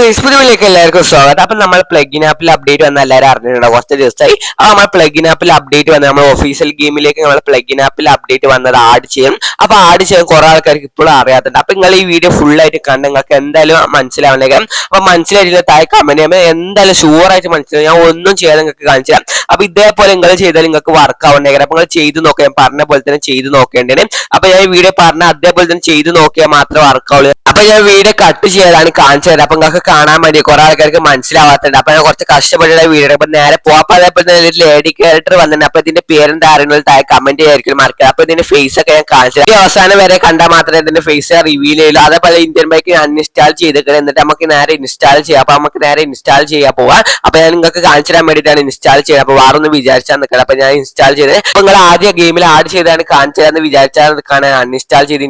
പുതിയയിലേക്ക് എല്ലാവർക്കും സ്വാഗതം. അപ്പൊ നമ്മൾ പ്ലഗിൻ ആപ്പിൽ അപ്ഡേറ്റ് വന്ന എല്ലാവരും അറിഞ്ഞിട്ടുണ്ടോ? കുറച്ച് ദിവസമായി നമ്മൾ പ്ലഗിൻ ആപ്പിൽ അപ്ഡേറ്റ് വന്നത് നമ്മൾ ഒഫീഷ്യൽ ഗെയിമിലേക്ക് നമ്മൾ പ്ലഗിൻ ആപ്പിൽ അപ്ഡേറ്റ് വന്നത് ആഡ് ചെയ്യും. അപ്പൊ ആഡ് ചെയ്യാൻ കുറെ ആൾക്കാർക്ക് ഇപ്പോഴും അറിയാത്തുണ്ട്. അപ്പൊ നിങ്ങൾ ഈ വീഡിയോ ഫുൾ ആയിട്ട് കണ്ട് നിങ്ങൾക്ക് എന്തായാലും മനസ്സിലാവുന്നേക്കാം. അപ്പൊ മനസ്സിലായിട്ടില്ല താഴെ കമന്റ് ചെയ്യുമ്പോൾ എന്തായാലും ഷുവർ ആയിട്ട് മനസ്സിലാവും. ഞാൻ ഒന്നും ചെയ്യാതെ നിങ്ങൾക്ക് കാണിച്ചു തരാം. അപ്പൊ ഇതേപോലെ നിങ്ങൾ ചെയ്താൽ നിങ്ങൾക്ക് വർക്ക് ആവുന്നേക്കാം. അപ്പൊ നിങ്ങൾ ചെയ്ത് നോക്കാം, പറഞ്ഞ പോലെ തന്നെ ചെയ്ത് നോക്കേണ്ടത്. അപ്പൊ ഞാൻ ഈ വീഡിയോ പറഞ്ഞ അതേപോലെ തന്നെ ചെയ്ത് നോക്കിയാൽ മാത്രമേ വർക്ക് ആവുള്ളൂ. അപ്പൊ ഞാൻ വീഡിയോ കട്ട് ചെയ്താണ് കാണിച്ചു തരാം. അപ്പൊ നിങ്ങൾക്ക് കാണാൻ വേണ്ടി കുറെ ആൾക്കാർക്ക് മനസ്സിലാവാത്തുണ്ട്. അപ്പൊ ഞാൻ കുറച്ച് കഷ്ടപ്പെട്ടുള്ള വീഡിയോ. അപ്പൊ നേരെ പോവാം. അതേപോലെ തന്നെ ലേഡി ക്യാരക്ടർ വന്നിട്ടുണ്ട്. അപ്പൊ ഇതിന്റെ പേരെന്താ അറിയുന്നത് താഴെ കമന്റ് ചെയ്യായിരിക്കും മറക്കുക. അപ്പൊ ഇതിന്റെ ഫേസ് ഒക്കെ ഞാൻ കാണിച്ചു തരാം. ഈ അവസാനം വരെ കണ്ടാൽ മാത്രമേ ഇതിന്റെ ഫേസ് റിവീൽ ചെയ്യുള്ളൂ. അതേപോലെ ഇന്ത്യൻ ബൈക്ക് അൺഇൻസ്റ്റാൾ ചെയ്തിട്ട് എന്നിട്ട് നമുക്ക് നേരെ ഇൻസ്റ്റാൾ ചെയ്യാം. അപ്പൊ നമുക്ക് നേരെ ഇൻസ്റ്റാൾ ചെയ്യാൻ പോവാം. അപ്പൊ ഞാൻ നിങ്ങൾക്ക് കാണിച്ചു തരാൻ വേണ്ടിയിട്ടാണ് ഇൻസ്റ്റാൾ ചെയ്യുന്നത്. അപ്പൊ വേറെ ഒന്ന് വിചാരിച്ചാൽ നിൽക്കണം. അപ്പൊ ഞാൻ ഇൻസ്റ്റാൾ ചെയ്തത് അപ്പൊ നിങ്ങൾ ആദ്യം ഗെയിമിൽ ആഡ് ചെയ്താണ് കാണിച്ചു തരാന്ന് വിചാരിച്ചാൽ നിൽക്കാണ് അൺഇൻസ്റ്റാൾ ചെയ്ത്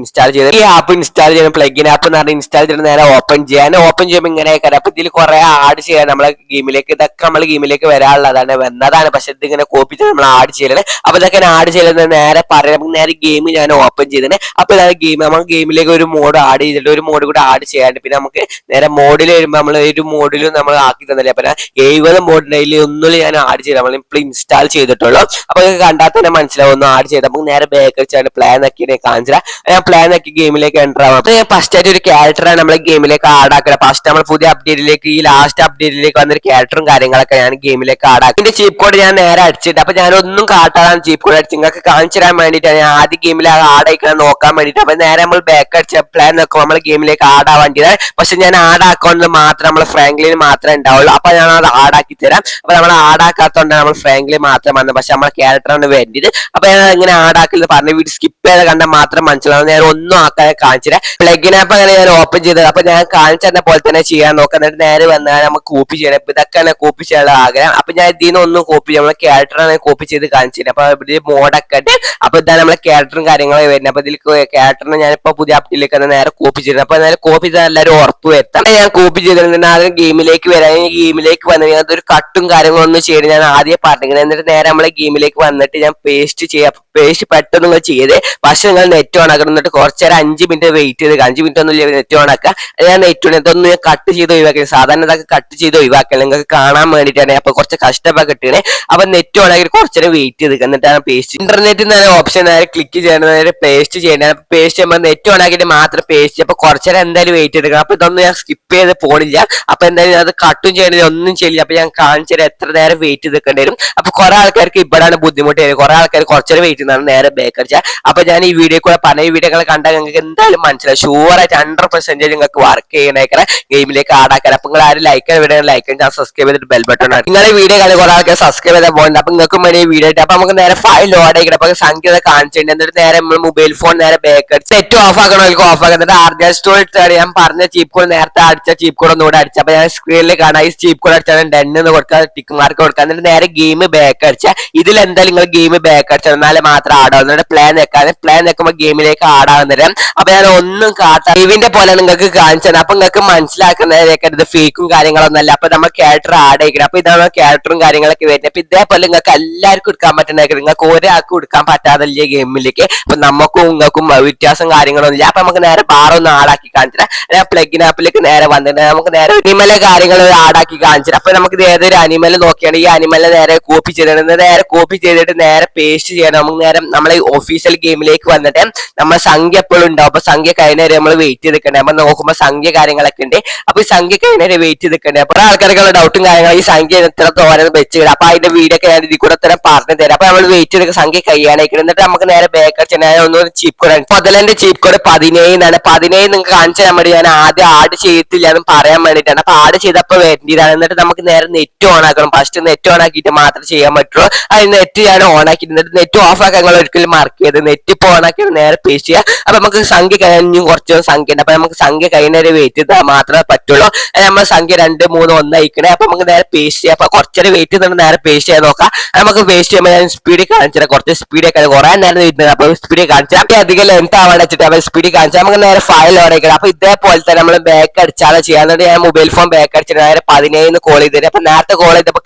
ഈ ആപ്പ് ഇൻസ്റ്റാൾ ചെയ്യണം. പ്ലഗിൻ ആപ്പ് എന്ന് പറഞ്ഞാൽ ഇൻസ്റ്റാൾ ചെയ്ത് നേരെ ഓപ്പൺ ചെയ്യാൻ. ഓപ്പൺ ചെയ്യുമ്പോൾ ഇങ്ങനെ ആയിരിക്കും. അപ്പൊ ഇതിൽ കുറെ ആഡ് ചെയ്യാൻ നമ്മളെ ഗെയിമിലേക്ക് ഇതൊക്കെ നമ്മൾ ഗെയിമിലേക്ക് വരാനുള്ളതാണ് വന്നതാണ്. പക്ഷെ ഇതിങ്ങനെ കോപ്പി ചെയ്ത് നമ്മൾ ആഡ് ചെയ്യലാണ്. അപ്പൊ ഇതൊക്കെ ആഡ് ചെയ്യുന്നത് നേരെ പറയാം. നേരെ ഗെയിം ഞാൻ ഓപ്പൺ ചെയ്തത്. അപ്പൊ ഗെയിം നമ്മൾ ഗെയിമിലേക്ക് ഒരു മോഡ് ആഡ് ചെയ്തിട്ട് ഒരു മോഡ് കൂടെ ആഡ് ചെയ്യാണ്ട് പിന്നെ നമുക്ക് നേരെ മോഡിൽ വരുമ്പോൾ നമ്മൾ ഒരു മോഡിലും നമ്മൾ ആക്കി തന്നില്ല. അപ്പൊ 70 മോഡിന്റെ ഒന്നും ഞാൻ ആഡ് ചെയ്ത് നമ്മൾ ഇപ്പോൾ ഇൻസ്റ്റാൾ ചെയ്തിട്ടുള്ളൂ. അപ്പൊ കണ്ടാൽ തന്നെ മനസ്സിലാവും ഒന്നും ആഡ് ചെയ്ത്. നമുക്ക് നേരെ ബാക്ക് വെച്ചാണ് പ്ലാൻ ആക്കി കാണിച്ചാൽ ഞാൻ പ്ലാൻ ആക്കി ഗെയിമിലേക്ക് എൻ്റർ ആവാം. അപ്പൊ ഞാൻ ഫസ്റ്റ് ആയിട്ട് ഒരു ക്യാരക്ടറാണ് നമ്മളെ ഗെയിമിലേക്ക് ആഡ് ആക്കുക. ഫസ്റ്റ് നമ്മൾ പുതിയ അപ്ഡേറ്റിലേക്ക് ഈ ലാസ്റ്റ് അപ്ഡേറ്റിലേക്ക് വന്നൊരു ക്യാരക്ടറും കാര്യങ്ങളൊക്കെ ഞാൻ ഗെയിമിലേക്ക് ആഡ് ആക്കി. ഇതിന്റെ ചീപ്പ് കോഡ് ഞാൻ നേരെ അടിച്ചിട്ട് അപ്പൊ ഞാൻ ഒന്നും കാട്ടാതാണ് ചീപ്പ് കോഡ് അടിച്ച് നിങ്ങൾക്ക് കാണിച്ചു തരാൻ വേണ്ടിയിട്ടാണ്. ഞാൻ ആദ്യ ഗെയിമിൽ ആഡ് ആയിക്കണം നോക്കാൻ വേണ്ടിയിട്ട്. അപ്പൊ നേരെ നമ്മൾ ബാക്ക് അടിച്ച പ്ലാൻ നോക്കുമ്പോൾ നമ്മൾ ഗെയിമിലേക്ക് ആഡ് ആവേണ്ടതാണ്. പക്ഷെ ഞാൻ ആഡ് ആക്കുന്നത് മാത്രം നമ്മൾ ഫ്രാങ്ക്ലിന് മാത്രമേ ഉണ്ടാവുള്ളൂ. അപ്പൊ ഞാൻ അത് ആഡ് ആക്കി തരാം. അപ്പൊ നമ്മൾ ആഡ് ആക്കാത്തതുകൊണ്ടാണ് നമ്മൾ ഫ്രാങ്ക്ലിൻ മാത്രം വന്നത്. പക്ഷെ നമ്മളെ ക്യാരക്ടറാണ് വേണ്ടത്. അപ്പൊ ഞാൻ ഇങ്ങനെ ആഡ് ആക്കില്ല പറഞ്ഞ വീഡിയോ സ്കിപ്പ് ചെയ്ത് കണ്ടാൽ മാത്രം മനസ്സിലാവും. ഞാൻ ഒന്നും ആക്കാൻ കാണിച്ചില്ല. പ്ലഗിൻ ആപ്പ് അങ്ങനെ ഞാൻ ഓപ്പൺ ചെയ്തത്. അപ്പൊ ഞാൻ കാണിച്ചതിനെ പോലെ തന്നെ ചെയ്യാൻ നോക്കാം. എന്നിട്ട് നേരെ വന്നാൽ നമുക്ക് കോപ്പി ചെയ്യണം. ഇപ്പൊ ഇതൊക്കെയാണ് കോപ്പി ചെയ്യാനുള്ള ആഗ്രഹം. അപ്പൊ ഞാൻ ഇതിന് ഒന്നും കോപ്പി ചെയ്യാം. നമ്മളെ ക്യാരക്ടറാണ് കോപ്പി ചെയ്ത് കാണിച്ചില്ല. അപ്പൊ ഇതിൽ മോഡൊക്കെ ഉണ്ട്. അപ്പൊ ഇതാണ് നമ്മളെ ക്യാരക്ടറും കാര്യങ്ങളും വരുന്നത്. അപ്പൊ ഇതിൽ ക്യാരക്ടറിനെ ഞാനിപ്പോ പുതിയ അപ്ഡേറ്റിലേക്ക് നേരെ കോപ്പി ചെയ്തത്. അപ്പൊ നേരെ കോപ്പി ചെയ്താൽ എല്ലാവരും ഉറപ്പ് വരുത്താം. ഞാൻ കോപ്പി ചെയ്തിട്ടുണ്ട്. ആദ്യം ഗെയിമിലേക്ക് വരാൻ ഗെയിമിലേക്ക് വന്നു അതൊരു കട്ടും കാര്യങ്ങളൊന്നും ചെയ്ത് ഞാൻ ആദ്യം പറഞ്ഞിരിക്കുന്നത്. എന്നിട്ട് നേരെ നമ്മളെ ഗെയിമിലേക്ക് വന്നിട്ട് ഞാൻ പേസ്റ്റ് ചെയ്യാം. പേസ്റ്റ് പെട്ടെന്ന് നിങ്ങൾ ചെയ്ത് പക്ഷെ നിങ്ങൾ നെറ്റ് ഓൺ ആക്കണം. എന്നിട്ട് കുറച്ചേരം 5 മിനിറ്റ് വെയിറ്റ് ചെയ്ത് 5 മിനിറ്റ് ഒന്നും നെറ്റ് ഓൺ ആക്കുക. ഞാൻ നെറ്റ് ഇതൊന്നും കട്ട് ചെയ്ത് ഒഴിവാക്കി. സാധാരണ ഇതൊക്കെ കട്ട് ചെയ്ത് ഒഴിവാക്കണം നിങ്ങൾക്ക് കാണാൻ വേണ്ടിയിട്ടാണ്. അപ്പൊ കുറച്ച് കഷ്ടപ്പാട് കിട്ടിയാണ്. അപ്പൊ നെറ്റ് ഓൺ ആക്കി കുറച്ചേരം വെയിറ്റ് ചെയ്ത് എന്നിട്ടാണ് പേസ്റ്റ് ഇന്റർനെറ്റിൽ നിന്ന് ഓപ്ഷൻ നേരെ ക്ലിക്ക് ചെയ്യണം. നേരെ പേസ്റ്റ് ചെയ്യണം. പേസ്റ്റ് ചെയ്യുമ്പോൾ നെറ്റ് ഓൺ ആക്കിയിട്ട് മാത്രം പേസ്റ്റ്. അപ്പൊ കുറച്ചേരം എന്തായാലും വെയിറ്റ് ചെയ്തെടുക്കണം. അപ്പൊ ഇതൊന്നും ഞാൻ സ്കിപ്പ് ചെയ്ത് പോണില്ല. അപ്പൊ എന്തായാലും അത് കട്ടും ചെയ്യണില്ല ഒന്നും ചെയ്യില്ല. അപ്പൊ ഞാൻ കാണിച്ചാൽ എത്ര നേരം വെയിറ്റ് ചെയ്തിരിക്കേണ്ടി വരും. അപ്പൊ കുറെ ആൾക്കാർക്ക് ഇവിടെയാണ് ബുദ്ധിമുട്ട് വരും. കുറെ ആൾക്കാർ കുറച്ചേരം വെയിറ്റ് ചെയ്യുന്നതാണ് നേരെ ബേക്ക് അടിച്ചാൽ. അപ്പൊ ഞാൻ ഈ വീഡിയോ കൂടെ പല വീഡിയോകൾ കണ്ടാൽ നിങ്ങൾക്ക് എന്തായാലും മനസ്സിലാവും. ഷുവറായിട്ട് 100% നിങ്ങൾക്ക് വർക്ക് ചെയ്യണേക്കാരെ ഗെയിമിലേക്ക് ആടാക്കാൻ. അപ്പൊ നിങ്ങൾ ആരും ലൈക്ക് വീഡിയോ ലൈക്ക് ഞാൻ സബ്സ്ക്രൈബ് ചെയ്തിട്ട് ബെൽ ബട്ടൺ ആണ്. നിങ്ങളെ വീഡിയോ കാണി കുറെ ആൾക്കാർ സബ്സ്ക്രൈബ് ചെയ്താൽ പോകുന്നുണ്ട്. അപ്പൊ നിങ്ങൾക്കും വേണ്ടി വീഡിയോ ആയിട്ട് അപ്പൊ നമുക്ക് നേരെ ഫയൽ ലോഡ് ആയിക്കണം. അപ്പൊ സംഖ്യ കാണിച്ചിട്ടുണ്ട്. എന്നിട്ട് നേരെ നമ്മൾ മൊബൈൽ ഫോൺ നേരെ ബേക്ക് അടിച്ച് നെറ്റ് ഓഫ് ആക്കണമെങ്കിൽ ഓഫ് ആക്കാം. എന്നിട്ട് ആർജർ സ്റ്റോർ ഞാൻ പറഞ്ഞ ചീപ്പ് കോഡ് നേരത്തെ അടിച്ച ചീപ്പ് കോഡ് ഒന്നുകൂടെ അടിച്ച. അപ്പൊ ഞാൻ സ്ക്രീനിൽ കാണാം ഈ ചീപ്പ് കോഡ് അടിച്ചാൽ 10 എന്ന് കൊടുക്കുക, ടിക്ക് മാർക്ക് കൊടുക്കുക. എന്നിട്ട് നേരെ ഗെയിം ബാക്ക് അടിച്ച. ഇതിൽ എന്തായാലും നിങ്ങൾ ഗെയിം ബാക്ക് അടിച്ചാൽ എന്നാലും മാത്രം ആടാവുന്നത്. പ്ലാൻ വെക്കാൻ പ്ലാൻ വെക്കുമ്പോൾ ഗെയിമിലേക്ക് ആടാവുന്നത്. അപ്പൊ ഞാൻ ഒന്നും കാട്ടാ ഗെയിമിന്റെ പോലെ നിങ്ങൾക്ക് കാണിച്ചത്. അപ്പൊ നിങ്ങൾക്ക് മനസ്സിലാക്കുന്നതിലേക്ക് ഇത് ഫേക്കും കാര്യങ്ങളൊന്നും അല്ല. അപ്പൊ നമ്മൾ ക്യാരക്ടർ ആഡ് ആയിരിക്കണം. അപ്പൊ ഇതാണ് ക്യാരക്ടറും കാര്യങ്ങളൊക്കെ വരുന്നത്. അപ്പൊ ഇതേപോലെ നിങ്ങൾക്ക് എല്ലാവർക്കും എടുക്കാൻ പറ്റുന്നതായിരിക്കും. നിങ്ങൾക്ക് ഒരാൾക്കും എടുക്കാൻ പറ്റാതില്ല ഗെയിമിലേക്ക്. അപ്പൊ നമുക്കും നിങ്ങൾക്കും വ്യത്യാസം കാര്യങ്ങളൊന്നും ഇല്ല. അപ്പൊ നമുക്ക് നേരെ ബാറൊന്നും ആടാക്കി കാണിച്ചില്ല. ഞാൻ പ്ലഗിൻ ആപ്പിലേക്ക് നേരെ വന്നിട്ട് നമുക്ക് നേരെ അനിമലെ കാര്യങ്ങൾ ആടാക്കി കാണിച്ചിട്ട്. അപ്പൊ നമുക്ക് ഏതൊരു അനിമൽ നോക്കിയാണ് ഈ അനിമലെ നേരെ കോപ്പി ചെയ്തിട്ട് നേരെ കോപ്പി ചെയ്തിട്ട് നേരെ പേസ്റ്റ് ചെയ്യണം. നമുക്ക് നേരെ നമ്മളെ ഒഫീഷ്യൽ ഗെയിമിലേക്ക് വന്നിട്ട് നമ്മൾ സംഖ്യ എപ്പോഴും ഉണ്ടാവും. അപ്പൊ സംഖ്യ കഴിഞ്ഞവരെ നമ്മൾ വെയിറ്റ് ചെയ്തിട്ടുണ്ട്. നമ്മൾ നോക്കുമ്പോൾ സംഖ്യ കാര്യങ്ങളൊക്കെ ഉണ്ട്. അപ്പൊ ഈ സംഖ്യ കഴിഞ്ഞവരെ വെയിറ്റ് ചെയ്തിട്ടുണ്ട്. അപ്പൊ ആൾക്കാർക്കുള്ള ഡൗട്ടും കാര്യങ്ങളും ഈ സംഖ്യ എത്ര തോന്നുന്നത് വെച്ചിട്ട്. അപ്പൊ അതിന്റെ വീഡിയോ ഒക്കെ ഞാൻ ഇതിൽ കൂടെ തന്നെ പറഞ്ഞു തരാം. അപ്പൊ നമ്മൾ വെയിറ്റ് ചെയ്ത സംഖ്യ കഴിയാനായിരിക്കും. എന്നിട്ട് നമുക്ക് നേരെ ബാക്ക് ഒന്നും ചീപ്പ് കോഡ് മുതലിന്റെ ചീപ്പ് കോഡ് 17 എന്നാണ്. 17 നിങ്ങൾക്ക് കാണിച്ചു തരാൻ വേണ്ടി ഞാൻ ആദ്യം ആഡ് ചെയ്തിട്ടില്ല എന്ന് പറയാൻ വേണ്ടിയിട്ടാണ്. അപ്പൊ ആഡ് ചെയ്തപ്പോൾ വേണ്ടിയതാണ്. എന്നിട്ട് നമുക്ക് നേരെ നെറ്റ് ഓൺ ആക്കണം. ഫസ്റ്റ് നെറ്റ് ഓൺ ആക്കിയിട്ട് മാത്രമേ ചെയ്യാൻ പറ്റുള്ളൂ. അത് നെറ്റ് ഞാൻ ഓൺ ആക്കി നെറ്റ് ഓഫ് ആക്കാൻ നിങ്ങൾ ഒരിക്കലും മാർക്ക് ചെയ്ത് നെറ്റ് ഇപ്പോൾ ഓൺ ആക്കി നേരെ പേസ്റ്റ് ചെയ്യുക. അപ്പൊ നമുക്ക് സംഖ്യ കഴിഞ്ഞും കുറച്ച് സംഖ്യ ഉണ്ട്. അപ്പൊ നമുക്ക് സംഖ്യ കഴിഞ്ഞവരെ വെയിറ്റ് ചെയ്താൽ മാത്രമേ പറ്റുള്ളൂ. നമ്മൾ സംഖ്യ 2, 3, 1 അയക്കണേ. അപ്പൊ നമുക്ക് നേരെ പേസ്റ്റ് ചെയ്യാം. അപ്പൊ കുറച്ചേരം വെയിറ്റ് ചെയ്തിട്ട് നേരെ പേസ്റ്റ് ചെയ്യാൻ നോക്കാം. നമുക്ക് പേസ്റ്റ് ചെയ്യുമ്പോൾ ഞാൻ സ്പീഡിൽ കാണിച്ചാൽ കുറച്ച് സ്പീഡൊക്കെ കുറെ നേരം വരുന്നത്. അപ്പൊ സ്പീഡിൽ കാണിച്ചാൽ അധികം ലെങ്ത് ആവാൻ വെച്ചിട്ട് അപ്പൊ സ്പീഡിൽ കാണിച്ചാൽ നമുക്ക് നേരെ ഫയൽ ഓടക്കണം. അപ്പൊ ഇതേപോലെ തന്നെ നമ്മൾ ബാക്ക് അടിച്ചാലും ചെയ്യാൻ ഞാൻ മൊബൈൽ ഫോൺ ബാക്ക് അടിച്ചിട്ട് നേരെ 17 കോൾ ചെയ്തിട്ട്. അപ്പൊ നേരത്തെ കോൾ ചെയ്തപ്പോൾ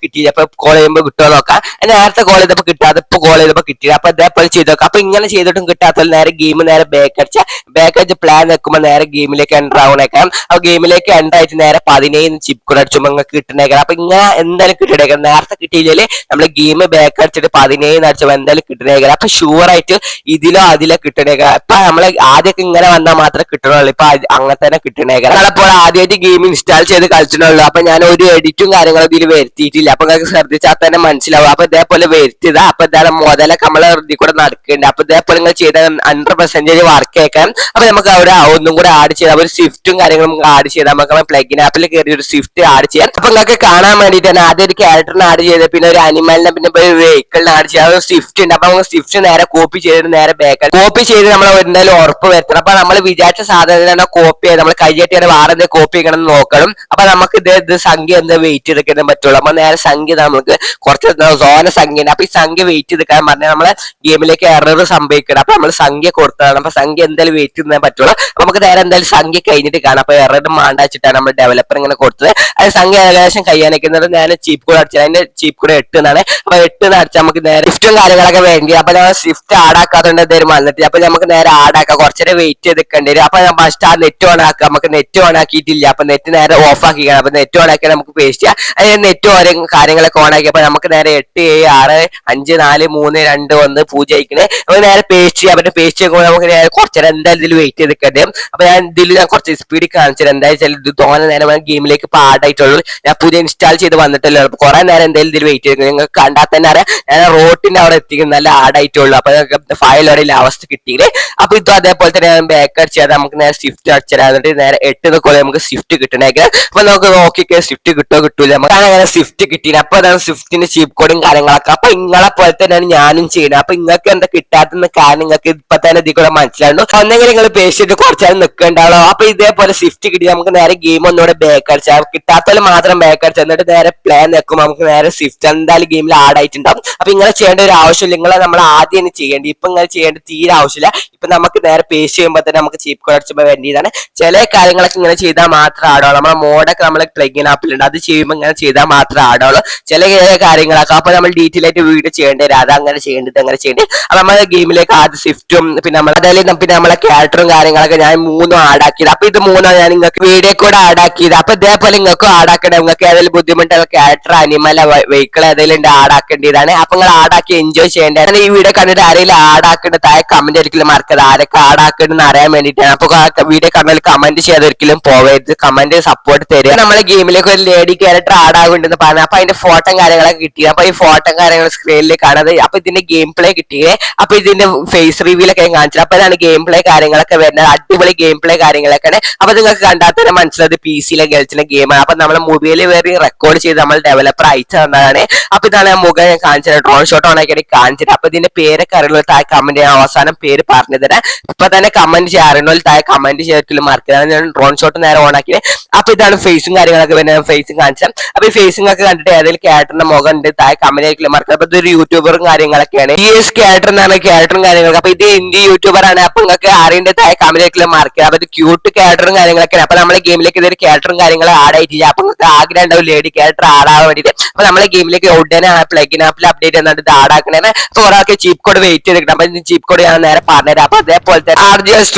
കിട്ടിയില്ല. അപ്പൊ കോൾ ചെയ്യുമ്പോൾ കിട്ടുമോ നോക്കാം. നേരത്തെ കോൾ ചെയ്തപ്പോൾ കിട്ടാതെ ഇപ്പൊ കോൾ ചെയ്തപ്പോൾ കിട്ടിയില്ല. അപ്പൊ ഇതേപോലെ ചെയ്ത് നോക്കാം. അപ്പൊ ഇങ്ങനെ ചെയ്തിട്ടും കിട്ടാത്ത നേരെ ഗെയിം നേരെ ബാക്ക് അടിച്ച ബാക്ക് അടിച്ച് പ്ലാൻ വെക്കുമ്പോൾ നേരെ ഗെയിമിലേക്ക് എൻ്റർ ആവണേക്കാം. അപ്പൊ ഗെയിമിലേക്ക് എൻ്റർ ആയിട്ട് നേരെ 17 ചിപ്പ് കോഡ് അടിച്ചുമ്പോൾ നിങ്ങൾക്ക് കിട്ടണേക്കാം. അപ്പൊ ഇങ്ങനെ എന്തായാലും കിട്ടണേക്കാം. നേരത്തെ കിട്ടിയില്ലേ നമ്മൾ ഗെയിം ബാക്ക് അടിച്ചിട്ട് 17 അടിച്ചപ്പോൾ എന്തായാലും കിട്ടണേക്കാം. അപ്പൊ ഷുവർ ആയിട്ട് ഇതിലോ അതിലോ കിട്ടണേക്കാം. ഇപ്പൊ നമ്മളെ ആദ്യമൊക്കെ ഇങ്ങനെ വന്നാൽ മാത്രമേ കിട്ടണുള്ളൂ. ഇപ്പൊ അങ്ങനെ തന്നെ കിട്ടണേക്കാം. അപ്പോൾ ആദ്യമായിട്ട് ഗെയിം ഇൻസ്റ്റാൾ ചെയ്ത് കളിച്ചിട്ടുള്ളൂ. അപ്പൊ ഞാൻ ഒരു എഡിറ്റും കാര്യങ്ങളും ഇതിൽ വരുത്തിയിട്ടില്ല. അപ്പൊ നിങ്ങൾക്ക് ശ്രദ്ധിച്ചാൽ തന്നെ മനസ്സിലാവും. അപ്പൊ ഇതേപോലെ വരുത്തിയതാ. അപ്പൊ ഇതായാലും മുതലൊക്കെ നമ്മളെ ഇതിൽ കൂടെ നടക്കുന്നുണ്ട്. അപ്പൊ ഇതേപോലെ നിങ്ങൾ ചെയ്ത 100% വർക്ക് ആക്കാൻ. അപ്പൊ നമുക്ക് അവിടെ ഒന്നും കൂടെ ആഡ് ചെയ്യാം. ഒരു സ്വിഫ്റ്റും കാര്യങ്ങളും നമുക്ക് ആഡ് ചെയ്താൽ നമുക്ക് പ്ലഗിൻ ആപ്പിൽ കയറി ഒരു സ്വിഫ്റ്റ് ആഡ് ചെയ്യാം. അപ്പൊ നിങ്ങൾക്ക് കാണാൻ വേണ്ടിയിട്ട് തന്നെ ആദ്യം ഒരു ക്യാരക്ടറിനെ ആഡ് ചെയ്ത് പിന്നെ ഒരു അനിമലിനെ പിന്നെ ഒരു വെഹിക്കിളിനെ ആഡ് ചെയ്യാം. ഒരു സ്വിഫ്റ്റ് ഉണ്ട്. അപ്പൊ നമുക്ക് സ്വിഫ്റ്റ് നേരെ കോപ്പി ചെയ്തിട്ട് നേരെ ബാക്ക് കോപ്പി ചെയ്ത് നമ്മൾ എന്തായാലും ഉറപ്പ് വരുത്തണം. അപ്പൊ നമ്മൾ വിചാരിച്ച സാധനം കോപ്പി ചെയ്ത് നമ്മൾ കൈയായിട്ട് വേറെ എന്തെങ്കിലും കോപ്പി ചെയ്യണം എന്ന് നോക്കണം. അപ്പൊ നമുക്ക് ഇത് സംഖ്യ എന്താ വെയിറ്റ് എടുക്കാൻ പറ്റുള്ളൂ. അപ്പൊ നേരെ സംഖ്യ നമുക്ക് കുറച്ച് സോന സംഖ്യ ഉണ്ട്. അപ്പൊ ഈ സംഖ്യ വെയിറ്റ് എടുക്കാൻ പറഞ്ഞാൽ നമ്മളെ ഗെയിമിലേക്ക് എറർ സംഭവിക്കണം. അപ്പൊ നമ്മൾ സംഖ്യ കൊടുത്തതാണ്. അപ്പൊ സംഖ്യ എന്തായാലും വെയിറ്റ് ചെയ്യാൻ പറ്റുള്ളൂ. നമുക്ക് നേരെ എന്തായാലും സംഖ്യ കഴിഞ്ഞിട്ട് കാണാം. അപ്പൊ എറർ മാണ്ടാച്ചിട്ടാണ് നമ്മൾ ഡെവലപ്പർ ഇങ്ങനെ കൊടുത്തത്. അത് സംഖ്യ ഏകദേശം കഴിയാനിരിക്കുന്നത് ഞാൻ ചീപ്പ് കൂടെ അടിച്ചത്. അതിന്റെ ചീപ്പ് കൂടെ 8 എന്നാണ്. അപ്പൊ 8 അടിച്ചാൽ നമുക്ക് നേരെ സ്വിഫ്റ്റും കാര്യങ്ങളൊക്കെ വേണ്ടി. അപ്പൊ നമ്മൾ സ്വിഫ്റ്റ് ആഡാക്കാതുകൊണ്ട് എന്തായാലും വന്നിട്ട് അപ്പൊ നമുക്ക് നേരെ ആഡാക്കാം. കുറച്ചേരം വെയിറ്റ് ചെയ്തിക്കേണ്ടി വരും. അപ്പൊ ഞാൻ ഫസ്റ്റ് ആ നെറ്റ് ഓൺ ആക്കാം. നമുക്ക് നെറ്റ് ഓൺ ആക്കിയിട്ടില്ല. അപ്പൊ നെറ്റ് നേരെ ഓഫ് ആക്കിക്കണം. അപ്പൊ നെറ്റ് ഓൺ ആക്കിയാൽ നമുക്ക് പേസ്റ്റ് ചെയ്യാം. അതിന് നെറ്റ് ഓരോ കാര്യങ്ങളൊക്കെ ഓൺ ആക്കി. അപ്പൊ നമുക്ക് നേരെ 8 7 6 5 4 3 2 1 0 അയക്കണേ. അപ്പൊ നേരെ പേസ്റ്റ് ചെയ്യാം. പിന്നെ പേസ്റ്റ് ചെയ്യുമ്പോൾ നമുക്ക് നേരെ കുറച്ചേരം എന്തായാലും ഇതിൽ വെയിറ്റ് ചെയ്തിക്കേണ്ടി. അപ്പൊ ഞാൻ ഞാൻ കുറച്ച് സ്പീഡിൽ കാണിച്ചത് എന്താ വെച്ചാൽ ഇത് തോന്നുന്ന നേരം ഗെയിമിലേക്ക് പാടായിട്ടുള്ളൂ. ഞാൻ പുതിയ ഇൻസ്റ്റാൾ ചെയ്ത് വന്നിട്ടല്ലോ. അപ്പൊ കുറെ നേരം എന്തായാലും ഇതിൽ വെയിറ്റ് ചെയ്ത് നിങ്ങൾക്ക് കണ്ടാൽ തന്നെ അറിയാം ഞാൻ റോട്ടിന്റെ അവിടെ എത്തിക്കുന്നത് നല്ല ആഡായിട്ടുള്ളൂ. അപ്പൊ ഫയൽ അവിടെ അവസ്ഥ കിട്ടിയില്ലേ. അപ്പൊ ഇത് അതേപോലെ തന്നെ ഞാൻ ബാക്ക് അടിച്ചാൽ നമുക്ക് നേരെ സ്വിഫ്റ്റ് അടിച്ചാൽ എന്നിട്ട് നേരെ 8 പോലെ നമുക്ക് സ്വിഫ്റ്റ് കിട്ടണേക്ക്. അപ്പൊ നമുക്ക് നോക്കിക്കേ സ്വിഫ്റ്റ് കിട്ടോ കിട്ടൂല. നമുക്ക് അങ്ങനെ സ്വിഫ്റ്റ് കിട്ടിയത്. അപ്പൊ അതാണ് സ്വിഫ്റ്റിന്റെ ചീപ്പ് കോഡും കാര്യങ്ങളൊക്കെ. അപ്പൊ നിങ്ങളെ പോലെ തന്നെയാണ് ഞാനും ചെയ്യുന്നത്. അപ്പൊ നിങ്ങൾക്ക് എന്താ കിട്ടാത്ത കാരണം നിങ്ങൾക്ക് ഇപ്പൊ തന്നെ ഇതിൽ കൂടെ മനസ്സിലാവുന്നു. ഒന്നെങ്കിൽ നിങ്ങൾ പേഷ്യന്റ് കുറച്ചാൽ നിൽക്കണ്ടാവോ. അപ്പൊ ഇതേപോലെ സ്വിഫ്റ്റ് കിട്ടി നമുക്ക് നേരെ ഗെയിം ഒന്നുകൂടെ ബാക്ക് അടിച്ചാൽ കിട്ടാത്തവര് മാത്രം ബാക്ക് അടിച്ചാൽ എന്നിട്ട് നേരെ പ്ലാൻ നിൽക്കുമ്പോൾ നമുക്ക് നേരെ സ്വിഫ്റ്റ് എന്തായാലും ഗെയിമിൽ ആഡ് ആയിട്ടുണ്ടാവും. അപ്പൊ ഇങ്ങനെ ചെയ്യേണ്ട ഒരു ആവശ്യമില്ല. നിങ്ങളെ നമ്മൾ ആദ്യം ചെയ്യേണ്ടി. ഇപ്പൊ ഇങ്ങനെ ചെയ്യേണ്ട തീരെ ആവശ്യമില്ല. ഇപ്പൊ നമുക്ക് നേരെ പേസ്റ്റ് ചെയ്യുമ്പോൾ തന്നെ നമുക്ക് ചീപ്പ് കോഡ് അടിച്ചുമ്പോൾ വേണ്ടിയതാണ്. ചില കാര്യങ്ങളൊക്കെ ഇങ്ങനെ ചെയ്താൽ മാത്രം ആടുള്ളൂ. നമ്മുടെ മോഡൊക്കെ നമ്മൾ പ്ലഗിൻ ആപ്പിലുണ്ട്. അത് ചെയ്യുമ്പോൾ ഇങ്ങനെ ചെയ്താൽ മാത്രം ആടുള്ളൂ. ചില കാര്യങ്ങളൊക്കെ അപ്പൊ നമ്മൾ ഡീറ്റെയിൽ ആയിട്ട് വീഡിയോ ചെയ്യേണ്ടി വരും. അത് അങ്ങനെ ചെയ്യേണ്ടത് അങ്ങനെ ചെയ്യേണ്ടി. അപ്പൊ നമ്മുടെ ഗെയിമിലേക്ക് ആദ്യം സ്വിഫ്റ്റും പിന്നെ നമ്മൾ അതായത് പിന്നെ നമ്മളെ ക്യാരക്ടറും കാര്യങ്ങളൊക്കെ ഞാൻ 3 ആഡാക്കിയത്. അപ്പൊ ഇത് 3 ഞാൻ നിങ്ങൾക്ക് വീഡിയോ കൂടെ ആഡാക്കിയത്. അപ്പൊ ഇതേപോലെ നിങ്ങൾക്കും ആഡാക്കണം. നിങ്ങൾക്ക് ഏതെങ്കിലും ബുദ്ധിമുട്ടുള്ള ക്യാരക്ടർ അനിമൽ വെഹിക്കിൾ ഏതെങ്കിലും ആഡാക്കേണ്ടതാണ്. അപ്പൊ നിങ്ങൾ ആഡാക്കി എൻജോയ് ചെയ്യേണ്ടതാണ്. ഈ വീഡിയോ കണ്ടിട്ട് ആരെങ്കിലും ആഡാക്കേണ്ട താഴെ കമന്റ് ഒരിക്കലും മറക്കരുത്. ആരൊക്കെ ആഡാക്കണമെന്ന് അറിയാൻ വേണ്ടിയിട്ടാണ്. അപ്പൊ വീഡിയോ കണ്ടാൽ കമന്റ് ചെയ്ത് ഒരിക്കലും പോവരുത്. കമന്റ് സപ്പോർട്ട് തരിക. നമ്മളെ ഗെയിമിലേക്ക് ഒരു ലേഡി ക്യാരക്ടർ ആഡാകുന്നുണ്ടെന്ന് പറഞ്ഞു. അപ്പൊ അതിന്റെ ഫോട്ടോ കാര്യങ്ങളൊക്കെ കിട്ടി. അപ്പൊ ഈ ഫോട്ടോ കാര്യങ്ങൾ സ്ക്രീനിൽ കാണാതെ. അപ്പൊ ഇതിന്റെ ഗെയിം പ്ലേ കിട്ടിയേ. അപ്പൊ ഇതിന്റെ ഫേസ് റിവ്യൂലൊക്കെ ഞാൻ കാണിച്ചത്. അപ്പൊ ഇതാണ് ഗെയിം പ്ലേ കാര്യങ്ങളൊക്കെ വരുന്നത്. അടിപൊളി ഗെയിം പ്ലേ കാര്യങ്ങളൊക്കെയാണ്. അപ്പൊ നിങ്ങൾക്ക് കണ്ടാൽ തന്നെ മനസ്സിലത് PC-ലെ കളിച്ചിലെ ഗെയിമാണ്. അപ്പൊ നമ്മളെ മൊബൈലിൽ വേറെ റെക്കോർഡ് ചെയ്ത് നമ്മൾ ഡെവലപ്പർ അയച്ചു തന്നതാണ്. അപ്പൊ ഇതാണ് ഞാൻ മുഖം ഞാൻ കാണിച്ചത്. ഡ്രോൺ ഷോട്ട് ഓൺ ആക്കി കാണിച്ചിട്ട്. അപ്പൊ ഇതിന്റെ പേരൊക്കെ അറിയുന്ന താഴെ കമന്റ് ചെയ്യാൻ അവസാനം പേര് പറഞ്ഞു തരാം. ഇപ്പൊ തന്നെ കമന്റ് ചെയ്യാറുണ്ടോ താഴെ കമന്റ് ചെയ്തിട്ട് മാർക്കതാണ് ഞാൻ ഡ്രോൺ ഷോട്ട് നേരെ ഓൺ ആക്കിയത്. അപ്പൊ ഇതാണ് ഫേസും കാര്യങ്ങളൊക്കെ വരുന്നത്. ഫേസും കാണിച്ചാൽ അപ്പൊ ഈ ഫേസിംഗ് ഒക്കെ കണ്ടിട്ട് ഏതെങ്കിലും ക്യാരക്ടറിന്റെ മുഖം ഉണ്ട് താഴെ കമന്റ് ആയിരിക്കില്ല മാർക്ക്. അപ്പൊ ഇതൊരു യൂട്യൂബറും കാര്യങ്ങളൊക്കെയാണ്. ക്യാരക്ടർ എന്നാണ് ക്യാരക്ടറും കാര്യങ്ങളൊക്കെ. അപ്പൊ ഇത് ഹിന്ദി യൂട്യൂബർ ആണ്. അപ്പൊ നിങ്ങൾക്ക് ആരെയും താഴെ കമന്റ് ആയിരിക്കില്ല മാർക്ക്. അപ്പൊ ഇത് ക്യൂട്ട് ക്യാരക്ടറും കാര്യങ്ങളൊക്കെയാണ്. അപ്പൊ നമ്മളെ ഗെയിമിലേക്ക് ഇതൊരു ക്യാരക്ടറും കാര്യങ്ങളും ആഡ് ആയിട്ടില്ല. അപ്പൊ നിങ്ങൾക്ക് ആഗ്രഹം ഉണ്ടാവും ലേഡി ക്യാരക്ടർ ആഡാകാൻ വേണ്ടിയിട്ട്. അപ്പൊ നമ്മളെ ഗെയിമിലേക്ക് ഉടനെ പ്ലഗിൻ ആപ്പിൽ അപ്ഡേറ്റ് എന്നിട്ട് ഇത് ആഡാക്കണേ. അപ്പൊ ഒരാൾക്ക് ചീപ്പ് കോഡ് വെയിറ്റ് ചെയ്തിട്ട്. അപ്പൊ ചീപ്പ് കോഡ് ഞാൻ നേരെ പറഞ്ഞുതരാം. അപ്പൊ അതേപോലെ തന്നെ RGS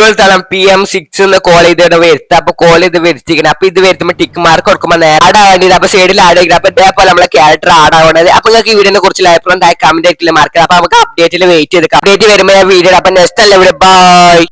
PM6 കോൾ ചെയ്ത് വരുത്താം. അപ്പൊ കോൾ ചെയ്ത് വരുത്തിക്കണം. അപ്പൊ ഇത് വരുത്തുമ്പോൾ ടിക്ക് മാർക്ക് കൊടുക്കുമ്പോൾ നേരെ ആഡ് ആവേണ്ടത്. അപ്പൊ സൈഡിൽ ആഡ് ചെയ്യണം. അപ്പൊ ഇതേപോലെ നമ്മളെ ക്യാരക്ടർ ആഡ് ആവേണ്ടത്. അപ്പൊ നിങ്ങൾക്ക് ഈ വീഡിയോനെ കുറിച്ച് അഭിപ്രായം കമന്റ് ആയിട്ട് മാർക്ക്. അപ്പൊ നമുക്ക് അപ്ഡേറ്റിൽ വെയിറ്റ് ചെയ്ത് അപ്ഡേറ്റ് വരുമ്പോൾ വീഡിയോ. അപ്പൊ നെക്സ്റ്റ് അല്ലേ ഇവിടെ ബൈ.